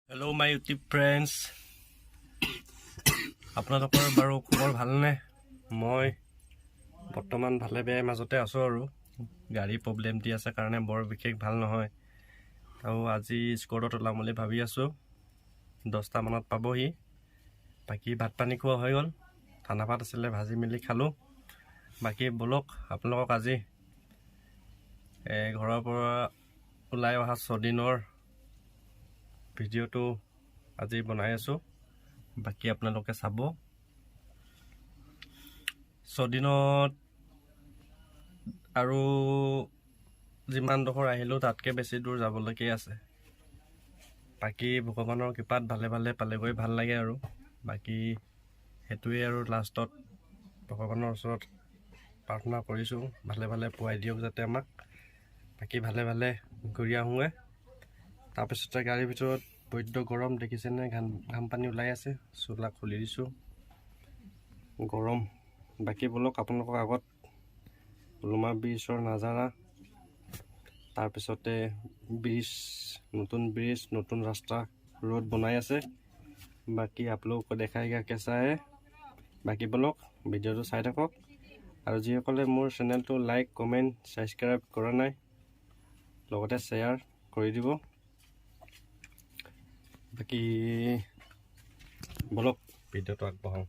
Hello' my YouTube friends, আপোনালোকৰ বাৰু খবৰ ভালনে? মই বৰ্তমান ভালে বেয়াৰ মাজতে আছোঁ আৰু গাড়ী প্ৰব্লেম দি আছে কাৰণে বৰ বিশেষ ভাল নহয়। আৰু আজি স্কৰ্টত ওলাম বুলি ভাবি আছোঁ, 10টা মানত পাবহি। বাকী ভাত পানী খোৱা হৈ গ'ল, ঠাণ্ডা ভাত আছিলে ভাজি মেলি খালোঁ। বাকী ব'লক আপোনালোকক আজি ঘৰৰ পৰা ওলাই অহা 6 দিনৰ ভিডিঅ'টো আজি বনাই আছোঁ, বাকী আপোনালোকে চাব। 6 দিনত আৰু যিমান ডোখৰ আহিলোঁ তাতকৈ বেছি দূৰ যাবলৈকে আছে। বাকী ভগৱানৰ কৃপাত ভালে ভালে পালেগৈ ভাল লাগে আৰু বাকী সেইটোৱে আৰু লাষ্টত ভগৱানৰ ওচৰত প্ৰাৰ্থনা কৰিছোঁ ভালে ভালে পোৱাই দিয়ক যাতে আমাক। বাকী ভালে ভালে ঘূৰি আহোঁগৈ। তাৰপিছতে গাড়ীৰ ভিতৰত বৈদ্য গৰম দেখিছেনে, ঘাম পানী ওলাই আছে, চোলা খুলি দিছোঁ, গৰম। বাকী ব'লক আপোনালোকৰ আগত ওলোমা ব্ৰিজৰ নাজাৰা, তাৰপিছতে নতুন ব্ৰিজ, নতুন ৰাস্তা, ৰোড বনাই আছে। বাকী আপোনালোকক দেখাইগা কেঁচাই। বাকী ব'লক ভিডিঅ'টো চাই থাকক, আৰু যিসকলে মোৰ চেনেলটো লাইক কমেণ্ট ছাবস্ক্ৰাইব কৰা নাই লগতে শ্বেয়াৰ কৰি দিব। বাকী ব'লক ভিডিঅ'টো আগবঢ়াওঁ।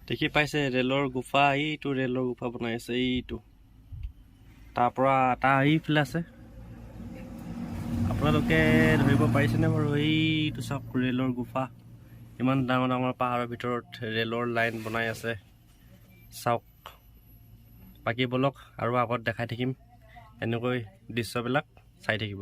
দেখি পাইছে ৰেলৰ গুফা, এইটো ৰেলৰ গুফা বনাই আছে, এইটো তাৰ পৰা এটা এইফালে আছে। আপোনালোকে ধৰিব পাৰিছেনে বাৰু? এইটো চাওক ৰেলৰ গুফা, ইমান ডাঙৰ ডাঙৰ পাহাৰৰ ভিতৰত ৰেলৰ লাইন বনাই আছে চাওক। বাকী বলক আৰু আগত দেখাই থাকিম এনেকৈ দৃশ্যবিলাক চাই থাকিব।